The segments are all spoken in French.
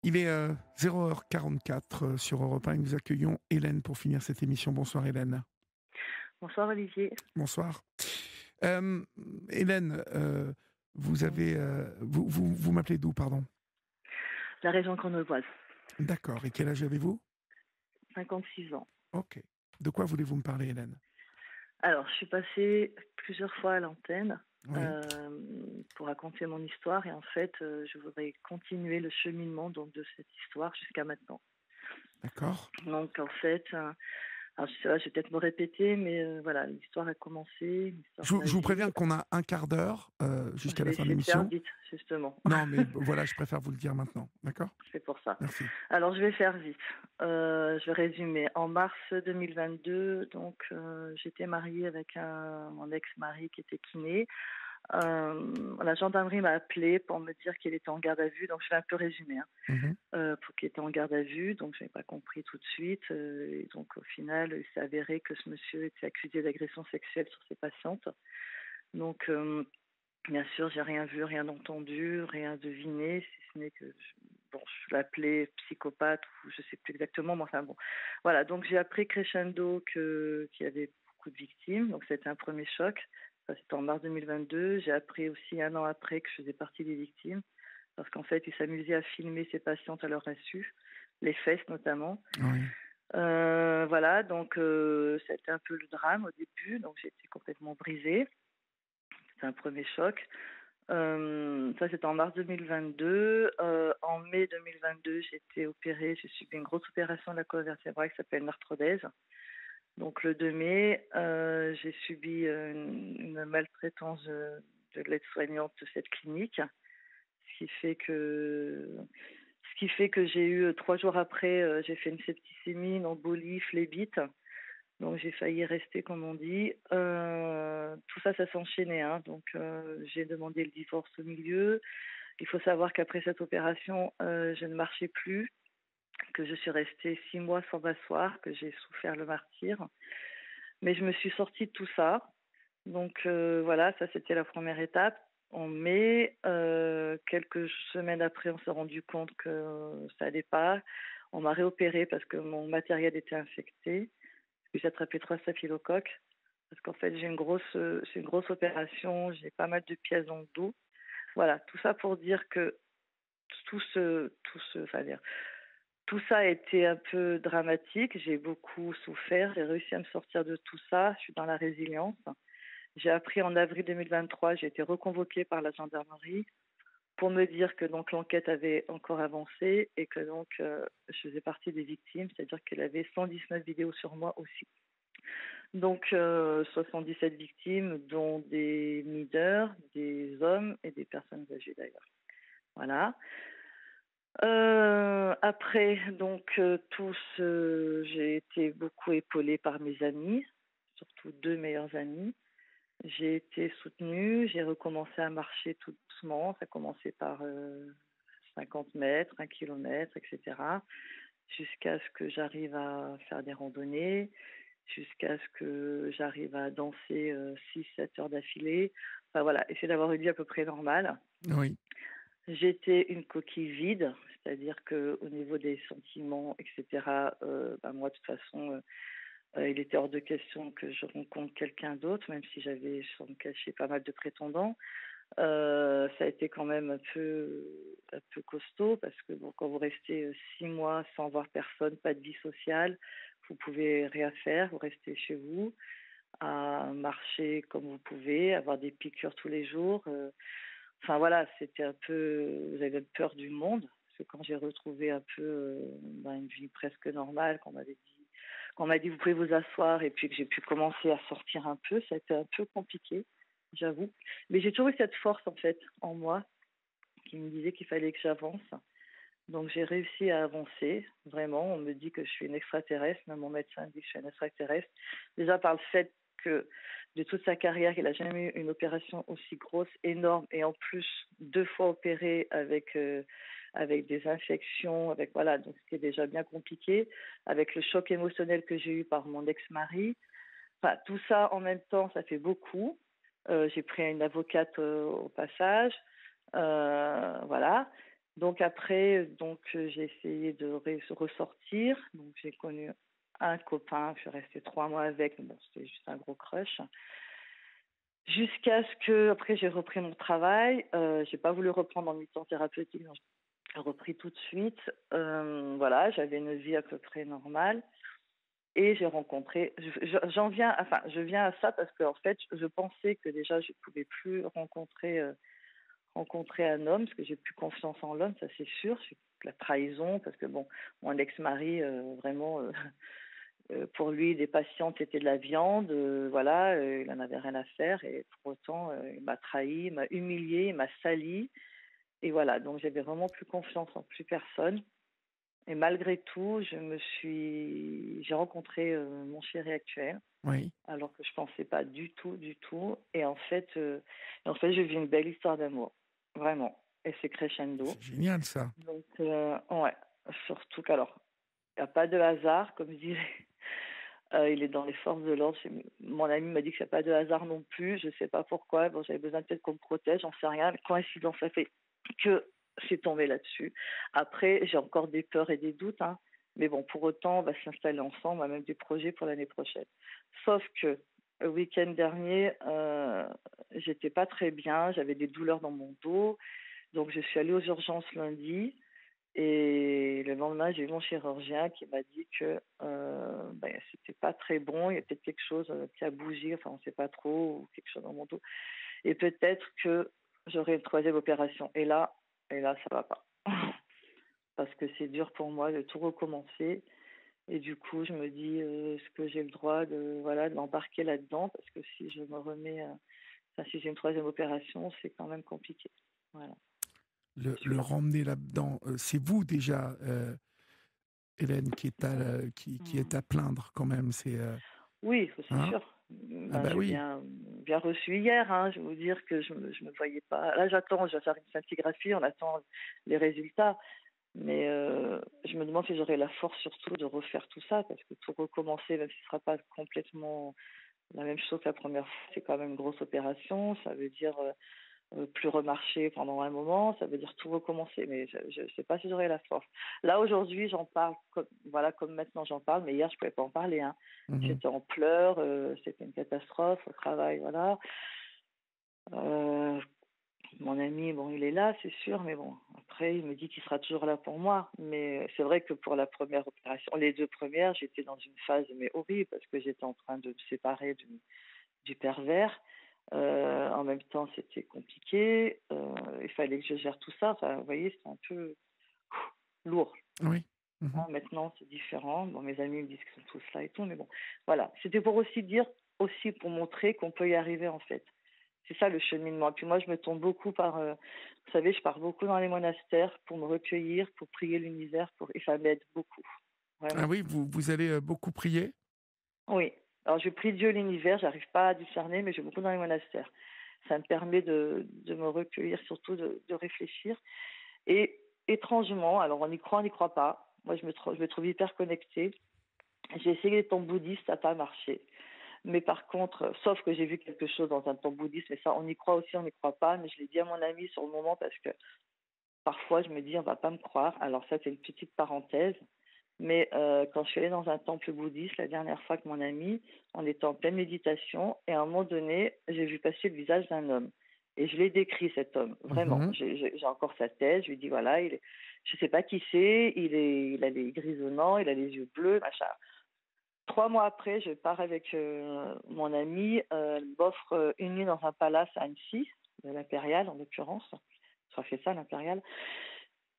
Il est 0h44 sur Europe 1 et nous accueillons Hélène pour finir cette émission. Bonsoir Hélène. Bonsoir Olivier. Bonsoir. Euh, Hélène, vous avez, vous m'appelez d'où, pardon? La région grenobloise, D'accord. Et quel âge avez-vous? 56 ans. Ok. De quoi voulez-vous me parler, Hélène? Alors, je suis passée plusieurs fois à l'antenne Oui. pour raconter mon histoire et en fait, je voudrais continuer le cheminement donc, de cette histoire jusqu'à maintenant. D'accord. Donc, en fait, alors, je sais pas, je vais peut-être me répéter, mais voilà, l'histoire a commencé, l'histoire Je vous tragique. préviens qu'on a un quart d'heure Je jusqu'à la vais fin de essayer de faire l'émission. vite, justement. Non, mais voilà, je préfère vous le dire maintenant. D'accord? C'est pour ça. Merci. Alors, je vais faire vite. Je vais résumer. En mars 2022, donc, j'étais mariée avec mon ex-mari qui était kiné. La gendarmerie m'a appelé pour me dire qu'il était en garde à vue, donc je vais un peu résumer. Mhm. Pour qu'il était en garde à vue, donc je n'avais pas compris tout de suite. Et donc au final, il s'est avéré que ce monsieur était accusé d'agression sexuelle sur ses patientes. Donc bien sûr, j'ai rien vu, rien entendu, rien deviné, si ce n'est que bon, je l'appelais psychopathe ou je sais plus exactement, mais enfin bon, voilà. Donc j'ai appris crescendo qu'il y avait beaucoup de victimes, donc c'était un premier choc. Ça, c'était en mars 2022. J'ai appris aussi un an après que je faisais partie des victimes, parce qu'en fait, il s'amusait à filmer ses patientes à leur insu, les fesses notamment. Oui. Voilà, donc c'était un peu le drame au début, donc j'étais complètement brisée. C'était un premier choc. Ça, c'était en mars 2022. En mai 2022, j'ai été opérée. J'ai subi une grosse opération de la colonne vertébrale qui s'appelle une arthrodèse. Donc, le 2 mai, j'ai subi une maltraitance de l'aide-soignante de cette clinique, ce qui fait que j'ai eu 3 jours après, j'ai fait une septicémie, une embolie, phlébite. Donc j'ai failli rester, comme on dit. Tout ça, ça s'enchaînait. Donc j'ai demandé le divorce au milieu. Il faut savoir qu'après cette opération, je ne marchais plus, que je suis restée 6 mois sans m'asseoir, que j'ai souffert le martyre. Mais je me suis sortie de tout ça. Donc voilà, ça c'était la première étape. En mai, quelques semaines après, on s'est rendu compte que ça allait pas. On m'a réopérée parce que mon matériel était infecté. J'ai attrapé 3 staphylocoques parce qu'en fait c'est une grosse opération, j'ai pas mal de pièces dans le dos. Voilà, tout ça pour dire que enfin dire, tout ça a été un peu dramatique. J'ai beaucoup souffert, j'ai réussi à me sortir de tout ça. Je suis dans la résilience. J'ai appris en avril 2023, j'ai été reconvoquée par la gendarmerie pour me dire que donc l'enquête avait encore avancé et que donc je faisais partie des victimes, c'est-à-dire qu'elle avait 119 vidéos sur moi aussi. Donc 77 victimes, dont des mineurs, des hommes et des personnes âgées d'ailleurs. Voilà. Après, donc j'ai été beaucoup épaulée par mes amis, surtout 2 meilleurs amis. J'ai été soutenue, j'ai recommencé à marcher tout doucement. Ça a commencé par 50 mètres, 1 kilomètre, etc. Jusqu'à ce que j'arrive à faire des randonnées, jusqu'à ce que j'arrive à danser 6-7 heures d'affilée. Enfin voilà, essayer d'avoir une vie à peu près normale. Oui. J'étais une coquille vide, c'est-à-dire qu'au niveau des sentiments, etc., moi, de toute façon, il était hors de question que je rencontre quelqu'un d'autre, même si j'avais, sans me cacher, pas mal de prétendants. Ça a été quand même un peu costaud parce que bon, quand vous restez 6 mois sans voir personne, pas de vie sociale, vous pouvez rien faire, vous restez chez vous, à marcher comme vous pouvez, avoir des piqûres tous les jours. Enfin voilà, c'était un peu, vous avez peur du monde. Parce que quand j'ai retrouvé un peu une vie presque normale, qu'on m'a dit vous pouvez vous asseoir et puis que j'ai pu commencer à sortir un peu, ça a été un peu compliqué, j'avoue. Mais j'ai toujours eu cette force en fait en moi qui me disait qu'il fallait que j'avance. Donc j'ai réussi à avancer, vraiment. On me dit que je suis une extraterrestre, même mon médecin dit que je suis une extraterrestre. Déjà par le fait que de toute sa carrière, il n'a jamais eu une opération aussi grosse, énorme, et en plus 2 fois opéré avec des infections, avec voilà, donc c'était déjà bien compliqué, avec le choc émotionnel que j'ai eu par mon ex-mari. Enfin, tout ça en même temps, ça fait beaucoup. J'ai pris une avocate au passage, voilà. Donc après, j'ai essayé de ressortir. Donc j'ai connu un copain, je suis restée 3 mois avec, mais bon, c'était juste un gros crush. Jusqu'à ce que, après, j'ai repris mon travail. J'ai pas voulu reprendre en mi-temps thérapeutique, donc j'ai repris tout de suite. Voilà, j'avais une vie à peu près normale. Et j'ai rencontré, je viens à ça parce que en fait, je pensais que déjà je pouvais plus rencontrer un homme parce que j'ai plus confiance en l'homme, ça c'est sûr. C'est la trahison parce que bon, mon ex-mari vraiment pour lui, des patientes c'était de la viande, voilà, il en avait rien à faire et pour autant il m'a trahi, il m'a humilié, il m'a sali et voilà. Donc j'avais vraiment plus confiance en plus personne. Et malgré tout, j'ai rencontré mon chéri actuel, Oui. alors que je pensais pas du tout, du tout. Et en fait, j'ai vu une belle histoire d'amour, vraiment. Et c'est crescendo. C'est génial, ça. Donc, ouais, surtout qu'alors, il n'y a pas de hasard, comme je dirais. Il est dans les forces de l'ordre. Mon ami m'a dit qu'il n'y a pas de hasard non plus. Je ne sais pas pourquoi. Bon, j'avais besoin peut-être qu'on me protège, j'en sais rien. Mais coïncidence, ça fait que c'est tombé là-dessus. Après, j'ai encore des peurs et des doutes, hein. Mais bon, pour autant, on va s'installer ensemble. On a même des projets pour l'année prochaine. Sauf que le week-end dernier, j'étais pas très bien. J'avais des douleurs dans mon dos. Donc, je suis allée aux urgences lundi. Et le lendemain, j'ai eu mon chirurgien qui m'a dit que c'était pas très bon. Il y a peut-être quelque chose qui a bougé, enfin, on ne sait pas trop, ou quelque chose dans mon dos. Et peut-être que j'aurai une troisième opération. Et là, ça va pas. Parce que c'est dur pour moi de tout recommencer. Et du coup, je me dis, est-ce que j'ai le droit de m'embarquer là-dedans? Parce que si je me remets, si j'ai une troisième opération, c'est quand même compliqué. Voilà, je suis Le là. ramener là-dedans, c'est vous déjà, Hélène, qui est Mm. à plaindre quand même. Oui, c'est Hein? sûr. Ah bah J'ai oui. bien reçu hier, hein. Je vais vous dire que je me voyais pas. Là, je vais faire une scintigraphie, on attend les résultats. Mais je me demande si j'aurai la force surtout de refaire tout ça, parce que tout recommencer, même si ce ne sera pas complètement la même chose que la première fois, c'est quand même une grosse opération. Ça veut dire plus remarcher pendant un moment, ça veut dire tout recommencer. Mais je ne sais pas si j'aurai la force. Là, aujourd'hui, j'en parle comme maintenant j'en parle, mais hier, je ne pouvais pas en parler, hein. Mhm. J'étais en pleurs, c'était une catastrophe au travail, voilà. Euh, Mon ami, bon, il est là, c'est sûr, mais bon, après, il me dit qu'il sera toujours là pour moi. Mais c'est vrai que pour la première opération, les deux premières, j'étais dans une phase mais horrible parce que j'étais en train de me séparer du pervers. En même temps, c'était compliqué. Il fallait que je gère tout ça. Enfin, vous voyez, c'était un peu lourd. Oui. Mhm. Hein, maintenant, c'est différent. Bon, mes amis me disent qu'ils sont tous là et tout, mais bon, voilà. C'était pour aussi dire, aussi pour montrer qu'on peut y arriver en fait. C'est ça le cheminement. Puis moi, je me tourne beaucoup vous savez, je pars beaucoup dans les monastères pour me recueillir, pour prier l'univers, et ça m'aide beaucoup, Ah vraiment. oui, vous allez beaucoup prier? Oui. Alors, je prie Dieu, l'univers, j'arrive pas à discerner, mais je vais beaucoup dans les monastères. Ça me permet de me recueillir, surtout de réfléchir. Et étrangement, alors on n'y croit pas. Moi, je me trouve hyper connectée. J'ai essayé les temples bouddhistes, ça n'a pas marché. Mais par contre, sauf que j'ai vu quelque chose dans un temple bouddhiste, mais ça, on y croit aussi, on n'y croit pas. Mais je l'ai dit à mon ami sur le moment parce que parfois, je me dis, on va pas me croire. Alors ça, c'est une petite parenthèse. Mais quand je suis allée dans un temple bouddhiste, la dernière fois que mon ami, on était en pleine méditation et à un moment donné, j'ai vu passer le visage d'un homme. Et je l'ai décrit, cet homme, vraiment. Mhm. J'ai encore sa tête, je lui dis, voilà, je sais pas qui c'est, il a les grisonnants, il a les yeux bleus, machin. 3 mois après, je pars avec mon ami, elle m'offre une nuit dans un palace à Annecy, de l'Impérial en l'occurrence. Ça fait ça, l'Impérial.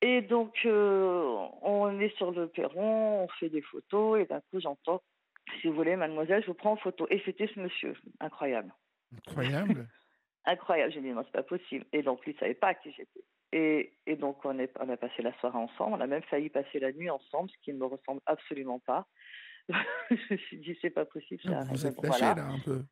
Et donc, on est sur le perron, on fait des photos, et d'un coup, j'entends, si vous voulez, mademoiselle, je vous prends en photo. Et c'était ce monsieur, incroyable. Incroyable. Incroyable. J'ai dit, non, c'est pas possible. Et donc, lui ne savait pas qui j'étais. Et donc, on a passé la soirée ensemble, on a même failli passer la nuit ensemble, ce qui ne me ressemble absolument pas. Je me suis dit, c'est pas possible, Ah, vous j'arrête. vous Mais bon, êtes lâché voilà. là un peu.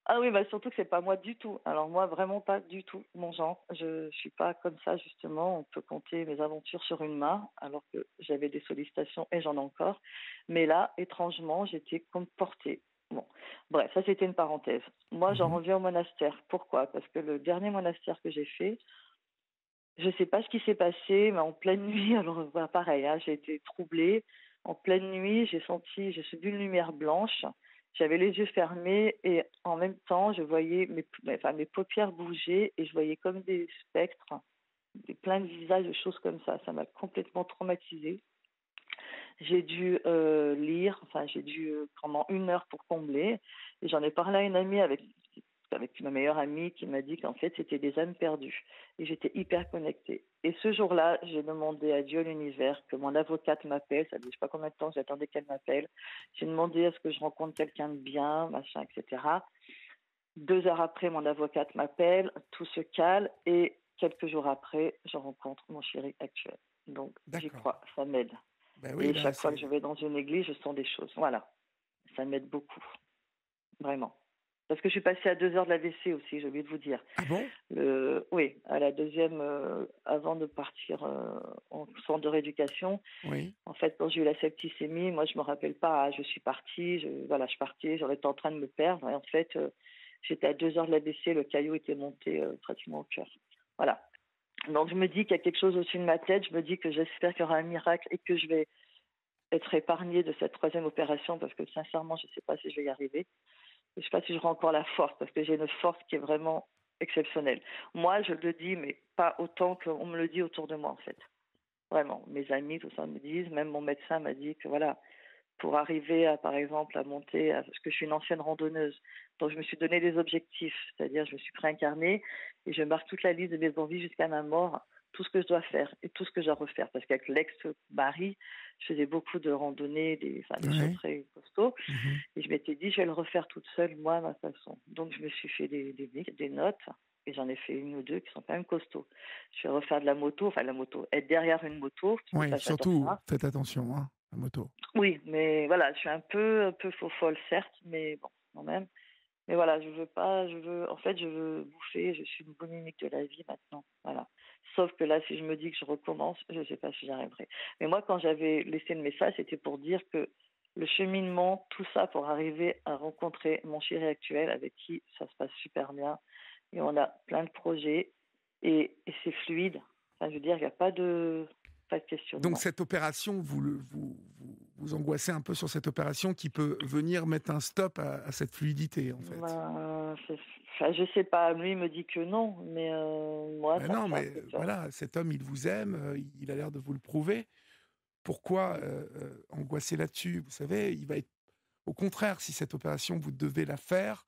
Ah oui, bah surtout que c'est pas moi du tout. Alors moi, vraiment pas du tout mon genre. Je suis pas comme ça, justement. On peut compter mes aventures sur une main, alors que j'avais des sollicitations et j'en ai encore. Mais là, étrangement, j'étais comme portée. Bon, bref, ça c'était une parenthèse. Moi, j'en Mhm. reviens au monastère. Pourquoi? Parce que le dernier monastère que j'ai fait, Je sais pas ce qui s'est passé, mais en pleine nuit, alors voilà, pareil, hein, j'ai été troublée. En pleine nuit, j'ai subi une lumière blanche. J'avais les yeux fermés et en même temps, je voyais mes paupières bouger et je voyais comme des spectres, plein de visages, de choses comme ça. Ça m'a complètement traumatisée. J'ai dû lire, enfin j'ai dû pendant 1 heure pour combler. Et j'en ai parlé à une amie avec ma meilleure amie qui m'a dit qu'en fait c'était des âmes perdues. Et j'étais hyper connectée. Et ce jour-là, j'ai demandé à Dieu l'univers que mon avocate m'appelle. Ça ne sais pas combien de temps j'attendais qu'elle m'appelle. J'ai demandé à ce que je rencontre quelqu'un de bien, machin, etc. 2 heures après, mon avocate m'appelle, tout se cale et quelques jours après, je rencontre mon chéri actuel. Donc j'y D'accord. crois, ça m'aide. Ben oui, Et là, chaque fois que c'est... je vais dans une église, je sens des choses. Voilà, ça m'aide beaucoup, vraiment. Parce que je suis passée à 2 heures de l'AVC aussi, j'ai oublié de vous dire. Ah bon? Oui, à la deuxième, avant de partir en centre de rééducation. Oui. En fait, quand j'ai eu la septicémie, moi, je me rappelle pas, je suis partie, je partais, j'en étais en train de me perdre. Et en fait, j'étais à 2 heures de l'AVC, le caillou était monté pratiquement au cœur. Voilà. Donc, je me dis qu'il y a quelque chose au-dessus de ma tête. Je me dis que j'espère qu'il y aura un miracle et que je vais être épargnée de cette troisième opération parce que sincèrement, je ne sais pas si je vais y arriver. Je ne sais pas si j'aurai encore la force parce que j'ai une force qui est vraiment exceptionnelle. Moi, je le dis, mais pas autant qu'on me le dit autour de moi, en fait. Vraiment. Mes amis, tout ça me disent. Même mon médecin m'a dit que voilà, pour arriver à, par exemple, à monter, parce que je suis une ancienne randonneuse. Donc, je me suis donné des objectifs, c'est-à-dire je me suis préincarnée et je marque toute la liste de mes envies jusqu'à ma mort, tout ce que je dois faire et tout ce que je dois refaire. Parce qu'avec l'ex-mari, je faisais beaucoup de randonnées, des choses Ouais. très costauds. Mhm. Et je m'étais dit, je vais le refaire toute seule, moi, à ma façon. Donc, je me suis fait des notes. Et j'en ai fait 1 ou 2 qui sont quand même costauds. Je vais refaire de la moto, être derrière une moto, parce que Oui, ça, j'adore surtout, ça. faites attention, hein, la moto. Oui, mais voilà, je suis un peu faux folle, certes, mais bon, quand même. Mais voilà, je veux bouffer, je suis une boulimique de la vie maintenant, voilà. Sauf que là, si je me dis que je recommence, je ne sais pas si j'y arriverai. Mais moi, quand j'avais laissé le message, c'était pour dire que le cheminement, tout ça pour arriver à rencontrer mon chéri actuel avec qui ça se passe super bien. Et on a plein de projets et c'est fluide. Enfin, je veux dire, il n'y a pas de Donc questionnement. cette opération, vous angoissez un peu sur cette opération qui peut venir mettre un stop à cette fluidité, en fait. Je sais pas, lui il me dit que non, mais moi Ben ça me non, fait un mais peu peur. voilà, cet homme, il vous aime, il a l'air de vous le prouver. Pourquoi angoisser là-dessus? Vous savez, il va être... Au contraire, si cette opération, vous devez la faire,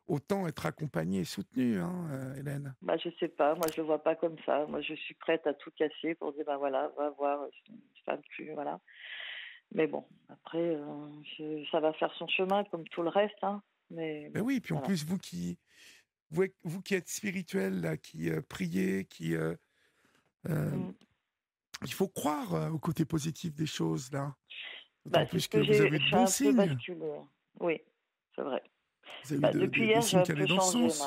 autant être accompagné et soutenu, hein, Hélène. Bah je sais pas, moi je le vois pas comme ça. Moi je suis prête à tout casser pour dire bah voilà, va voir une femme plus voilà. Mais bon, après ça va faire son chemin comme tout le reste, hein. Mais Ben bon, oui, puis en voilà. plus, vous qui êtes spirituel, là, qui priez, euh, Mm. il faut croire au côté positif des choses, là. Bah D'autant c'est ce plus que que vous avez je de suis bons un peu signes. basculée, hein. Oui, c'est vrai. Vous avez eu Bah depuis des hier j'ai signes un qui allaient peu dans ce changé sens.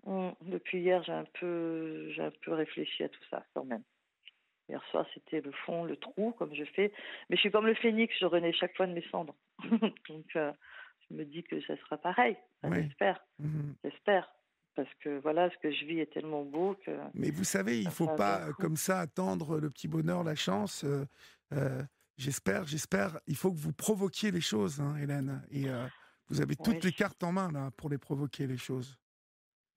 là, hein. Depuis hier j'ai un peu réfléchi à tout ça quand même. Hier soir, c'était le fond, le trou, comme je fais. Mais je suis comme le phénix, je renais chaque fois de mes cendres. Donc, je me dis que ça sera pareil. Enfin, Oui. j'espère. Mhm. J'espère. Parce que voilà, ce que je vis est tellement beau que Mais vous savez, il ne ça me faut fait un bien pas, fou. comme ça, attendre le petit bonheur, la chance. Euh, j'espère. Il faut que vous provoquiez les choses, hein, Hélène. Et vous avez Oui, toutes les cartes en main, là, pour les provoquer, les choses.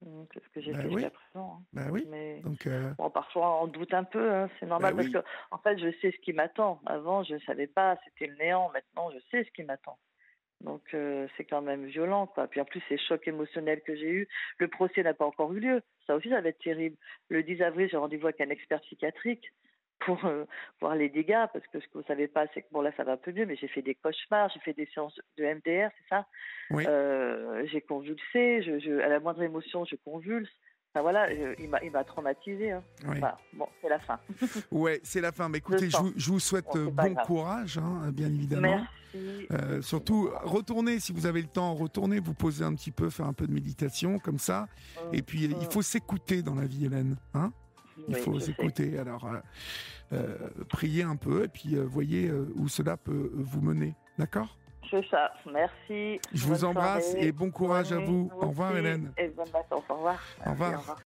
c'est ce que j'ai Ben fait oui, jusqu'à présent, hein. ben oui. Mais Donc, bon, parfois, on doute un peu, hein, c'est ben normal. Parce que, oui. en fait, je sais ce qui m'attend. Avant, je ne savais pas, c'était le néant. Maintenant, je sais ce qui m'attend. Donc c'est quand même violent, quoi. Puis en plus, ces chocs émotionnels que j'ai eus, le procès n'a pas encore eu lieu. Ça aussi, ça va être terrible. Le 10 avril, j'ai rendez-vous avec un expert psychiatrique pour voir les dégâts, parce que ce que vous savez pas, c'est que bon là, ça va un peu mieux, mais j'ai fait des cauchemars, j'ai fait des séances de MDR, c'est ça. Oui. J'ai convulsé, à la moindre émotion, je convulse. Enfin voilà, il m'a traumatisé, hein. Oui. Voilà, bon, c'est la fin. Ouais, c'est la fin. Mais Je écoutez, sens. je vous souhaite Bon, c'est pas bon grave. courage, hein, bien évidemment. Merci. Bon Surtout, courage. retournez, si vous avez le temps, retournez, vous poser un petit peu, faire un peu de méditation, comme ça. Et Hum, puis, il hum. faut s'écouter dans la vie, Hélène. Hein, il Oui, faut je sais. s'écouter. Alors, priez un peu, et puis voyez où cela peut vous mener. D'accord? C'est ça. Merci. Je vous Bonne embrasse et soirée. bon courage Bonne à nuit. vous. Vous Au revoir, aussi. Hélène. Et bonnes vacances. Au revoir. Au Merci. Au revoir. revoir.